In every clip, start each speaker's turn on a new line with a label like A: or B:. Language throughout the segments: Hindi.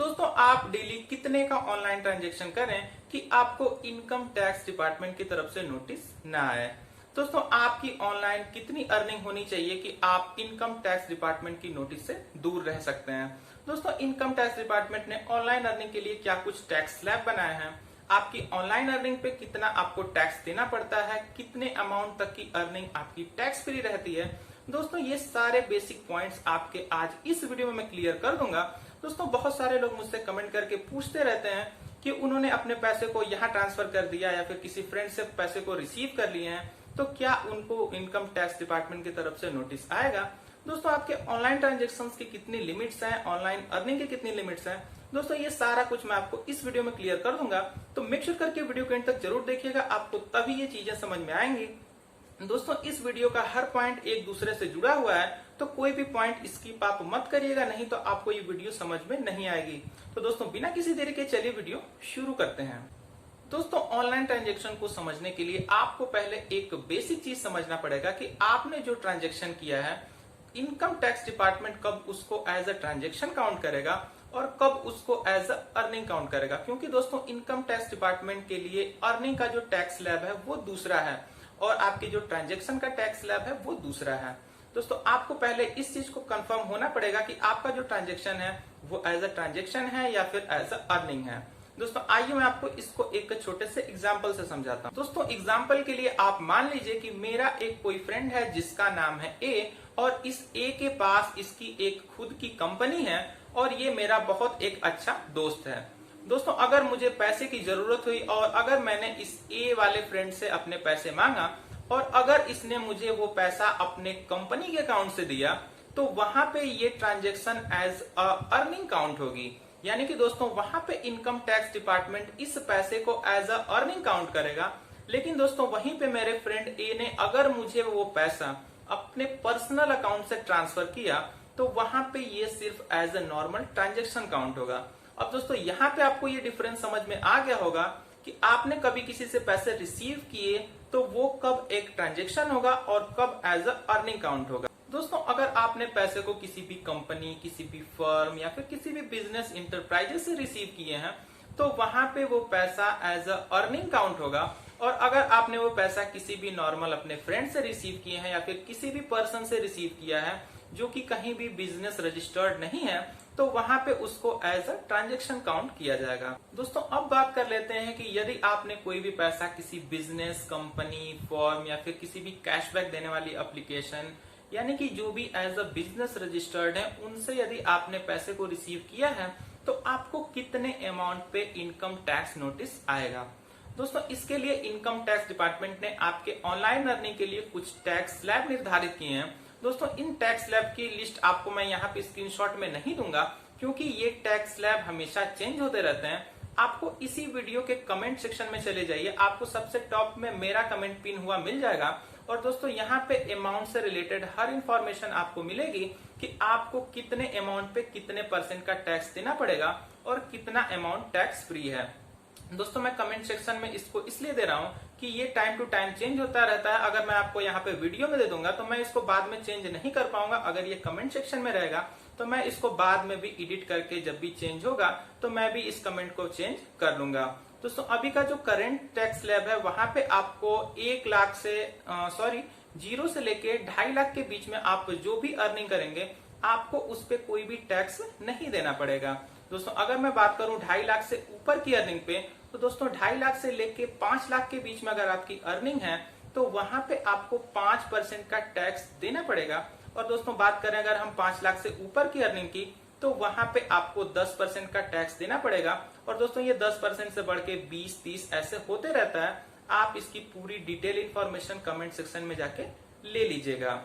A: दोस्तों आप डेली कितने का ऑनलाइन ट्रांजैक्शन करें कि आपको इनकम टैक्स डिपार्टमेंट की तरफ से नोटिस ना आए। दोस्तों आपकी ऑनलाइन कितनी अर्निंग होनी चाहिए कि आप इनकम टैक्स डिपार्टमेंट की नोटिस से दूर रह सकते हैं। दोस्तों इनकम टैक्स डिपार्टमेंट ने ऑनलाइन अर्निंग के लिए क्या कुछ टैक्स स्लैब बनाए हैं, आपकी ऑनलाइन अर्निंग पे कितना आपको टैक्स देना पड़ता है, कितने अमाउंट तक की अर्निंग आपकी टैक्स फ्री रहती है। दोस्तों ये सारे बेसिक पॉइंट्स आपके आज इस वीडियो में मैं क्लियर कर दूंगा। दोस्तों बहुत सारे लोग मुझसे कमेंट करके पूछते रहते हैं कि उन्होंने अपने पैसे को यहाँ ट्रांसफर कर दिया या फिर किसी फ्रेंड से पैसे को रिसीव कर लिए हैं, तो क्या उनको इनकम टैक्स डिपार्टमेंट की तरफ से नोटिस आएगा। दोस्तों आपके ऑनलाइन ट्रांजेक्शन्स की कितनी लिमिट्स हैं, ऑनलाइन अर्निंग की कितनी लिमिट्स हैं, दोस्तों ये सारा कुछ मैं आपको इस वीडियो में क्लियर कर दूंगा। तो मेक श्योर करके वीडियो के एंड तक जरूर देखिएगा, आपको तभी ये चीजें समझ में आएंगी। दोस्तों इस वीडियो का हर पॉइंट एक दूसरे से जुड़ा हुआ है, तो कोई भी पॉइंट स्किप आप मत करिएगा, नहीं तो आपको ये वीडियो समझ में नहीं आएगी। तो दोस्तों बिना किसी देरी के चलिए वीडियो शुरू करते हैं। दोस्तों ऑनलाइन ट्रांजैक्शन को समझने के लिए आपको पहले एक बेसिक चीज समझना पड़ेगा कि आपने जो ट्रांजैक्शन किया है इनकम टैक्स डिपार्टमेंट कब उसको एज अ ट्रांजैक्शन काउंट करेगा और कब उसको एज अ अर्निंग काउंट करेगा। क्योंकि दोस्तों इनकम टैक्स डिपार्टमेंट के लिए अर्निंग का जो टैक्स स्लैब है वो दूसरा है और आपके जो ट्रांजैक्शन का टैक्स स्लैब है वो दूसरा है। दोस्तों आपको पहले इस चीज को कंफर्म होना पड़ेगा कि आपका जो ट्रांजैक्शन है वो एज अ ट्रांजैक्शन है या फिर एज अ अर्निंग है। दोस्तों आइए मैं आपको इसको एक छोटे से एग्जाम्पल से समझाता हूँ। दोस्तों एग्जाम्पल के लिए आप मान लीजिए कि मेरा एक कोई फ्रेंड है जिसका नाम है ए, और इस ए के पास इसकी एक खुद की कंपनी है और ये मेरा बहुत एक अच्छा दोस्त है। दोस्तों अगर मुझे पैसे की जरूरत हुई और अगर मैंने इस ए वाले फ्रेंड से अपने पैसे मांगा और अगर इसने मुझे वो पैसा अपने कंपनी के अकाउंट से दिया, तो वहां पे ये transaction as a earning count होगी। यानी कि दोस्तों वहां पे इनकम टैक्स डिपार्टमेंट इस पैसे को एज अ अर्निंग काउंट करेगा। लेकिन दोस्तों वहीं पे मेरे फ्रेंड ए ने अगर मुझे वो पैसा अपने पर्सनल अकाउंट से ट्रांसफर किया, तो वहां पे ये सिर्फ as a normal transaction count होगा। अब दोस्तों यहाँ पे आपको ये डिफरेंस समझ में आ गया होगा कि आपने कभी किसी से पैसे रिसीव किए तो वो कब एक ट्रांजैक्शन होगा और कब एज अ अर्निंग काउंट होगा। दोस्तों अगर आपने पैसे को किसी भी कंपनी, किसी भी फर्म या फिर किसी भी बिजनेस इंटरप्राइजेस से रिसीव किए हैं, तो वहां पे वो पैसा एज अ अर्निंग काउंट होगा। और अगर आपने वो पैसा किसी भी नॉर्मल अपने फ्रेंड से रिसीव किए हैं या फिर किसी भी पर्सन से रिसीव किया है जो कि कहीं भी बिजनेस रजिस्टर्ड नहीं है, तो वहां पे उसको एज अ ट्रांजैक्शन काउंट किया जाएगा। दोस्तों अब बात कर लेते हैं कि यदि आपने कोई भी पैसा किसी बिजनेस, कंपनी, फर्म या फिर किसी भी कैशबैक देने वाली एप्लीकेशन, यानी कि जो भी एज अ बिजनेस रजिस्टर्ड है, उनसे यदि आपने पैसे को रिसीव किया है, तो आपको कितने अमाउंट पे इनकम टैक्स नोटिस आएगा। दोस्तों इसके लिए इनकम टैक्स डिपार्टमेंट ने आपके ऑनलाइन अर्निंग के लिए कुछ टैक्स स्लैब निर्धारित किए हैं। दोस्तों इन टैक्स स्लैब की लिस्ट आपको मैं यहाँ पे स्क्रीनशॉट में नहीं दूंगा, क्योंकि ये टैक्स स्लैब हमेशा चेंज होते रहते हैं। आपको इसी वीडियो के कमेंट सेक्शन में चले जाइए, आपको सबसे टॉप में मेरा कमेंट पिन हुआ मिल जाएगा। और दोस्तों यहाँ पे अमाउंट से रिलेटेड हर इंफॉर्मेशन आपको मिलेगी कि आपको कितने अमाउंट पे कितने % का टैक्स देना पड़ेगा और कितना अमाउंट टैक्स फ्री है। दोस्तों मैं कमेंट सेक्शन में इसको इसलिए दे रहा हूँ कि ये टाइम टू टाइम चेंज होता रहता है। अगर मैं आपको यहाँ पे वीडियो में दे दूंगा तो मैं इसको बाद में चेंज नहीं कर पाऊंगा। अगर ये कमेंट सेक्शन में रहेगा तो मैं इसको बाद में भी एडिट करके जब भी चेंज होगा तो मैं भी इस कमेंट को चेंज कर लूंगा। दोस्तों अभी का जो करंट टैक्स स्लैब है वहां पे आपको 1 लाख से 0 से लेके 2.5 लाख के बीच में आप जो भी अर्निंग करेंगे आपको उस पे कोई भी टैक्स नहीं देना पड़ेगा। दोस्तों अगर मैं बात करूं 2.5 लाख से ऊपर की अर्निंग पे, तो दोस्तों 2.5 लाख से लेके 5 लाख के बीच में अगर आपकी अर्निंग है तो वहां पे आपको 5% का टैक्स देना पड़ेगा। और दोस्तों बात करें अगर हम 5 लाख से ऊपर की अर्निंग की, तो वहां पे आपको 10% का टैक्स देना पड़ेगा। और दोस्तों ये 10% से बढ़ के 20-30 ऐसे होते रहता है। आप इसकी पूरी डिटेल इंफॉर्मेशन कमेंट सेक्शन में जाके ले लीजिएगा।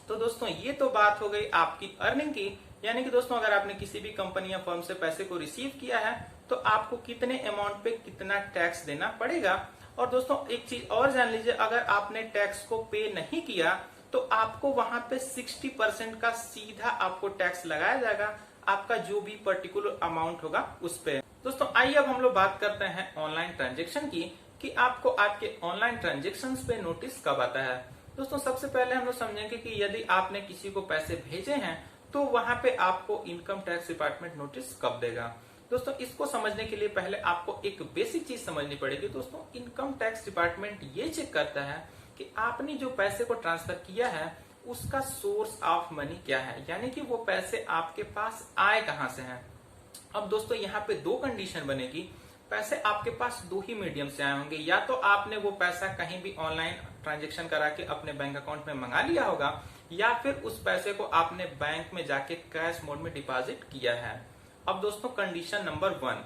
A: तो दोस्तों ये तो बात हो गई आपकी अर्निंग की, यानी कि दोस्तों अगर आपने किसी भी कंपनी या फर्म से पैसे को रिसीव किया है तो आपको कितने अमाउंट पे कितना टैक्स देना पड़ेगा। और दोस्तों एक चीज और जान लीजिए, अगर आपने टैक्स को पे नहीं किया तो आपको वहां पे 60% का सीधा आपको टैक्स लगाया जाएगा, आपका जो भी पर्टिकुलर अमाउंट होगा उस पे। दोस्तों आइए अब हम लोग बात करते हैं ऑनलाइन ट्रांजेक्शन की, कि आपको आपके ऑनलाइन ट्रांजेक्शन पे नोटिस कब आता है। दोस्तों सबसे पहले हम लोग समझेंगे कि यदि आपने किसी को पैसे भेजे हैं तो वहां पे आपको इनकम टैक्स डिपार्टमेंट नोटिस कब देगा। दोस्तों इसको समझने के लिए पहले आपको एक बेसिक चीज समझनी पड़ेगी। दोस्तों इनकम टैक्स डिपार्टमेंट ये चेक करता है कि आपने जो पैसे को ट्रांसफर किया है उसका सोर्स ऑफ मनी क्या है, यानी कि वो पैसे आपके पास आए कहां से हैं। अब दोस्तों यहाँ पे दो कंडीशन बनेगी। पैसे आपके पास दो ही मीडियम से आए होंगे, या तो आपने वो पैसा कहीं भी ऑनलाइन ट्रांजेक्शन करा के अपने बैंक अकाउंट में मंगा लिया होगा, या फिर उस पैसे को आपने बैंक में जाके कैश मोड में डिपॉजिट किया है। अब दोस्तों कंडीशन नंबर 1,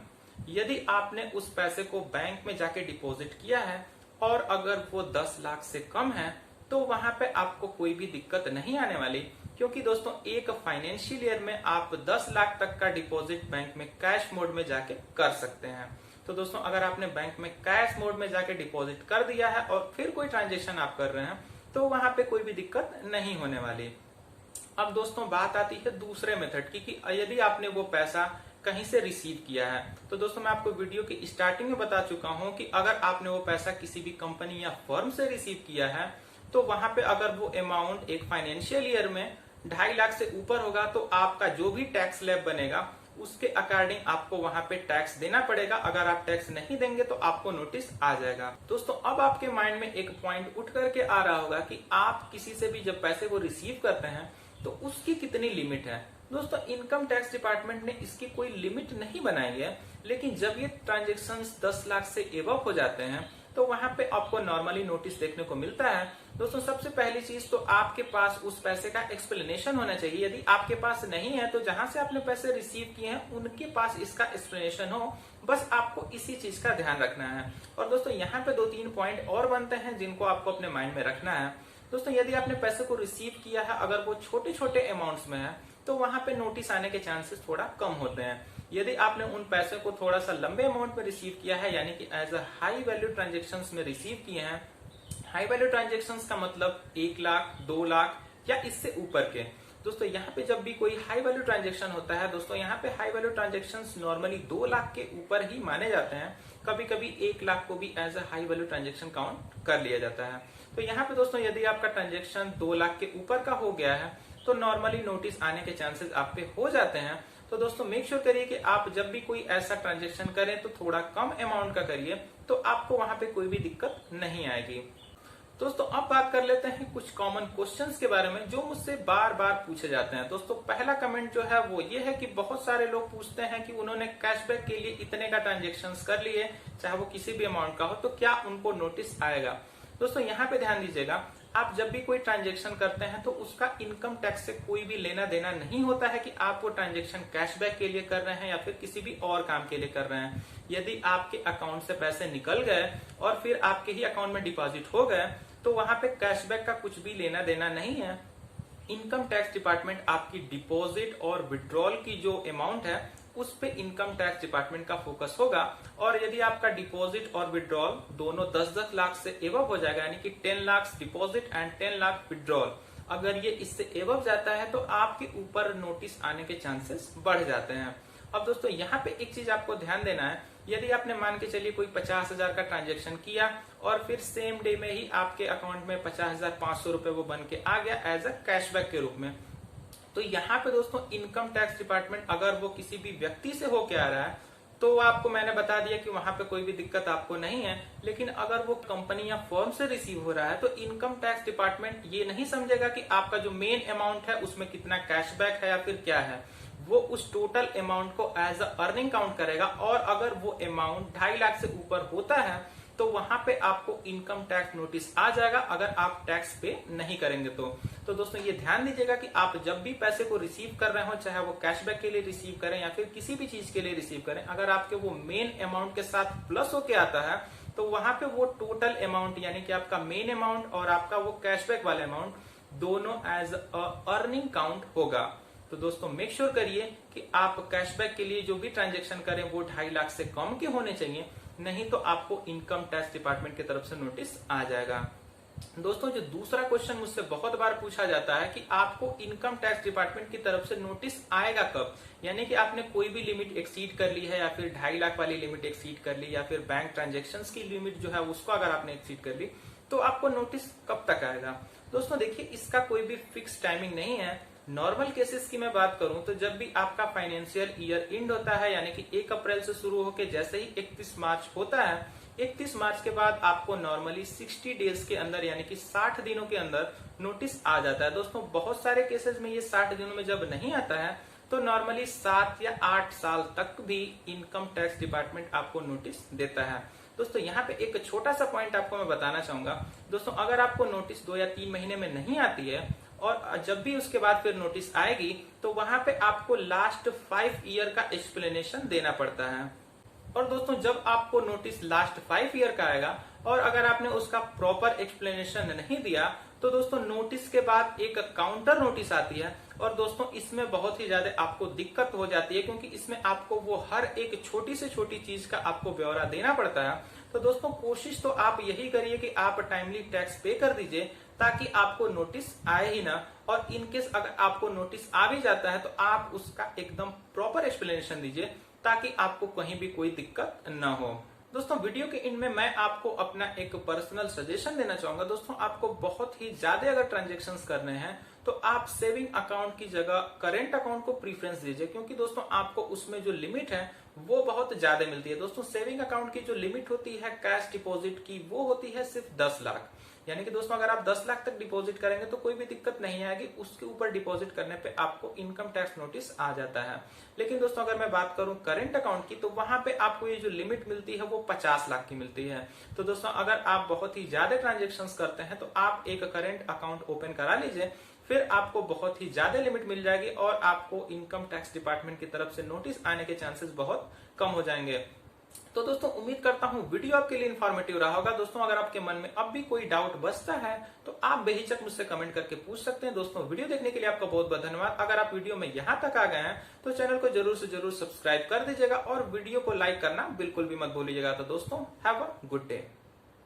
A: यदि आपने उस पैसे को बैंक में जाके डिपॉजिट किया है और अगर वो 10 लाख से कम है तो वहां पे आपको कोई भी दिक्कत नहीं आने वाली, क्योंकि दोस्तों एक फाइनेंशियल ईयर में आप 10 लाख तक का डिपॉजिट बैंक में कैश मोड में जाके कर सकते हैं। तो दोस्तों अगर आपने बैंक में कैश मोड में जाके डिपॉजिट कर दिया है और फिर कोई ट्रांजेक्शन आप कर रहे हैं तो वहां पे कोई भी दिक्कत नहीं होने वाली। अब दोस्तों बात आती है दूसरे मेथड की, कि यदि आपने वो पैसा कहीं से रिसीव किया है। तो दोस्तों मैं आपको वीडियो की स्टार्टिंग में बता चुका हूं कि अगर आपने वो पैसा किसी भी कंपनी या फर्म से रिसीव किया है तो वहां पे अगर वो अमाउंट एक फाइनेंशियल ईयर में 2.5 लाख से ऊपर होगा तो आपका जो भी टैक्स स्लैब बनेगा उसके अकॉर्डिंग आपको वहां पे टैक्स देना पड़ेगा। अगर आप टैक्स नहीं देंगे तो आपको नोटिस आ जाएगा। दोस्तों अब आपके माइंड में एक पॉइंट उठ करके आ रहा होगा कि आप किसी से भी जब पैसे को रिसीव करते हैं तो उसकी कितनी लिमिट है। दोस्तों इनकम टैक्स डिपार्टमेंट ने इसकी कोई लिमिट नहीं बनाई है, लेकिन जब ये ट्रांजेक्शन्स 10 लाख से एबव हो जाते हैं तो वहां पे आपको नॉर्मली नोटिस देखने को मिलता है। दोस्तों सबसे पहली चीज तो आपके पास उस पैसे का एक्सप्लेनेशन होना चाहिए। यदि आपके पास नहीं है तो जहां से आपने पैसे रिसीव किए हैं उनके पास इसका एक्सप्लेनेशन हो, बस आपको इसी चीज का ध्यान रखना है। और दोस्तों यहाँ पे 2-3 पॉइंट और बनते हैं जिनको आपको अपने माइंड में रखना है। दोस्तों यदि आपने पैसे को रिसीव किया है, अगर वो छोटे छोटे अमाउंट्स में है तो वहां पे नोटिस आने के चांसेस थोड़ा कम होते हैं। यदि आपने उन पैसे को थोड़ा सा लंबे अमाउंट में रिसीव किया है, यानी कि as a high value transactions में रिसीव किए हैं, हाई वैल्यू ट्रांजेक्शन्स का मतलब 1 लाख 2 लाख या इससे ऊपर के। दोस्तों यहाँ पे जब भी कोई हाई वैल्यू ट्रांजेक्शन होता है, दोस्तों यहाँ पे high value transactions normally 2 lakh के ऊपर ही माने जाते हैं। कभी कभी 1 लाख को भी as a high value transaction count कर लिया जाता है। तो यहाँ पे दोस्तों यदि आपका ट्रांजेक्शन 2 लाख के ऊपर का हो गया है तो नॉर्मली नोटिस आने के चांसेस आप पे हो जाते हैं। तो दोस्तों मेक श्योर करिए कि आप जब भी कोई ऐसा ट्रांजेक्शन करें तो थोड़ा कम अमाउंट का करिए, तो आपको वहां पे कोई भी दिक्कत नहीं आएगी। दोस्तों अब बात कर लेते हैं कुछ कॉमन क्वेश्चंस के बारे में जो मुझसे बार बार पूछे जाते हैं। दोस्तों पहला कमेंट जो है वो ये है कि बहुत सारे लोग पूछते हैं कि उन्होंने कैशबैक के लिए इतने का ट्रांजेक्शन कर लिए, चाहे वो किसी भी अमाउंट का हो, तो क्या उनको नोटिस आएगा। दोस्तों यहाँ पे ध्यान दीजिएगा, आप जब भी कोई ट्रांजेक्शन करते हैं तो उसका इनकम टैक्स से कोई भी लेना देना नहीं होता है कि आप वो ट्रांजेक्शन कैशबैक के लिए कर रहे हैं या फिर किसी भी और काम के लिए कर रहे हैं। यदि आपके अकाउंट से पैसे निकल गए और फिर आपके ही अकाउंट में डिपॉजिट हो गए तो वहां पे कैशबैक का कुछ भी लेना देना नहीं है। इनकम टैक्स डिपार्टमेंट आपकी डिपॉजिट और विड्रॉल की जो अमाउंट है उस पे इनकम टैक्स डिपार्टमेंट का फोकस होगा। और यदि आपका डिपॉजिट और विड्रॉल दोनों 10-10 लाख से एबव हो जाएगा, यानी कि 10 lakh deposit and 10 lakh withdrawal, अगर ये इससे एबव जाता है तो आपके ऊपर नोटिस आने के चांसेस बढ़ जाते हैं। अब दोस्तों यहाँ पे एक चीज आपको ध्यान देना है, यदि आपने मान के चलिए कोई 50,000 का ट्रांजेक्शन किया और फिर सेम डे में ही आपके अकाउंट में 50,500 रुपए वो बन के आ गया एज अ कैशबैक के रूप में, तो यहाँ पे दोस्तों इनकम टैक्स डिपार्टमेंट अगर वो किसी भी व्यक्ति से होके आ रहा है तो आपको मैंने बता दिया कि वहां पे कोई भी दिक्कत आपको नहीं है। लेकिन अगर वो कंपनी या फर्म से रिसीव हो रहा है तो इनकम टैक्स डिपार्टमेंट ये नहीं समझेगा कि आपका जो मेन अमाउंट है उसमें कितना कैशबैक है या फिर क्या है। वो उस टोटल अमाउंट को एज अ अर्निंग काउंट करेगा, और अगर वो अमाउंट 2.5 लाख से ऊपर होता है तो वहां पे आपको इनकम टैक्स नोटिस आ जाएगा अगर आप टैक्स पे नहीं करेंगे तो दोस्तों ये ध्यान दीजिएगा कि आप जब भी पैसे को रिसीव कर रहे हो, चाहे वो कैशबैक के लिए रिसीव करें या फिर किसी भी चीज के लिए रिसीव करें, अगर आपके वो मेन अमाउंट के साथ प्लस होके आता है तो वहां पे वो टोटल अमाउंट यानी कि आपका मेन अमाउंट और आपका वो कैशबैक वाला अमाउंट दोनों एज अ अर्निंग काउंट होगा। तो दोस्तों मेक श्योर करिए कि आप कैशबैक के लिए जो भी ट्रांजेक्शन करें वो 2.5 लाख से कम के होने चाहिए, नहीं तो आपको इनकम टैक्स डिपार्टमेंट की तरफ से नोटिस आ जाएगा। दोस्तों जो दूसरा क्वेश्चन मुझसे बहुत बार पूछा जाता है कि आपको इनकम टैक्स डिपार्टमेंट की तरफ से नोटिस आएगा कब, यानी कि आपने कोई भी लिमिट एक्सीड कर ली है या फिर 2.5 लाख वाली लिमिट एक्सीड कर ली या फिर बैंक ट्रांजेक्शन्स की लिमिट जो है उसको अगर आपने एक्सीड कर ली तो आपको नोटिस कब तक आएगा। दोस्तों देखिए इसका कोई भी फिक्स टाइमिंग नहीं है। नॉर्मल केसेस की मैं बात करूं तो जब भी आपका फाइनेंशियल ईयर एंड होता है, यानी कि 1 अप्रैल से शुरू होकर जैसे ही 31 मार्च होता है, 31 मार्च के बाद आपको नॉर्मली 60 डेज के अंदर यानी कि 60 दिनों के अंदर नोटिस आ जाता है। दोस्तों बहुत सारे केसेस में ये 60 दिनों में जब नहीं आता है तो नॉर्मली 7 या 8 साल तक भी इनकम टैक्स डिपार्टमेंट आपको नोटिस देता है। दोस्तों यहाँ पे एक छोटा सा पॉइंट आपको मैं बताना चाहूंगा। दोस्तों अगर आपको नोटिस 2 या 3 महीने में नहीं आती है और जब भी उसके बाद फिर नोटिस आएगी तो वहां पे आपको लास्ट 5 ईयर का एक्सप्लेनेशन देना पड़ता है। और दोस्तों जब आपको नोटिस लास्ट 5 ईयर का आएगा और अगर आपने उसका प्रॉपर एक्सप्लेनेशन नहीं दिया तो दोस्तों नोटिस के बाद एक काउंटर नोटिस आती है। और दोस्तों इसमें बहुत ही ज्यादा आपको दिक्कत हो जाती है क्योंकि इसमें आपको वो हर एक छोटी से छोटी चीज का आपको ब्यौरा देना पड़ता है। तो दोस्तों कोशिश तो आप यही करिए कि आप टाइमली टैक्स पे कर दीजिए ताकि आपको नोटिस आए ही ना। और इनकेस अगर आपको नोटिस आ भी जाता है तो आप उसका एकदम प्रॉपर एक्सप्लेनेशन दीजिए ताकि आपको कहीं भी कोई दिक्कत न हो। दोस्तों वीडियो के एंड में मैं आपको अपना एक पर्सनल सजेशन देना चाहूंगा। दोस्तों आपको बहुत ही ज्यादा अगर ट्रांजेक्शन्स करने हैं तो आप सेविंग अकाउंट की जगह करेंट अकाउंट को प्रीफरेंस दीजिए क्योंकि दोस्तों आपको उसमें जो लिमिट है वो बहुत ज्यादा मिलती है। दोस्तों सेविंग अकाउंट की जो लिमिट होती है कैश डिपॉजिट की वो होती है सिर्फ 10 लाख। यानी कि दोस्तों अगर आप 10 लाख तक डिपॉजिट करेंगे तो कोई भी दिक्कत नहीं आएगी, उसके ऊपर डिपॉजिट करने पे आपको इनकम टैक्स नोटिस आ जाता है। लेकिन दोस्तों अगर मैं बात करूं करेंट अकाउंट की तो वहां पे आपको ये जो लिमिट मिलती है वो 50 लाख की मिलती है। तो दोस्तों अगर आप बहुत ही ज्यादा ट्रांजेक्शन्स करते हैं तो आप एक करेंट अकाउंट ओपन करा लीजिए, फिर आपको बहुत ही ज्यादा लिमिट मिल जाएगी और आपको इनकम टैक्स डिपार्टमेंट की तरफ से नोटिस आने के चांसेस बहुत कम हो जाएंगे। तो दोस्तों उम्मीद करता हूं वीडियो आपके लिए इन्फॉर्मेटिव रहा होगा। दोस्तों अगर आपके मन में अब भी कोई डाउट बचता है तो आप बेहिचक मुझसे कमेंट करके पूछ सकते हैं। दोस्तों वीडियो देखने के लिए आपका बहुत बहुत धन्यवाद। अगर आप वीडियो में यहां तक आ गए हैं तो चैनल को जरूर से जरूर सब्सक्राइब कर दीजिएगा और वीडियो को लाइक करना बिल्कुल भी मत भूलिएगा। तो दोस्तों हैव अ गुड डे।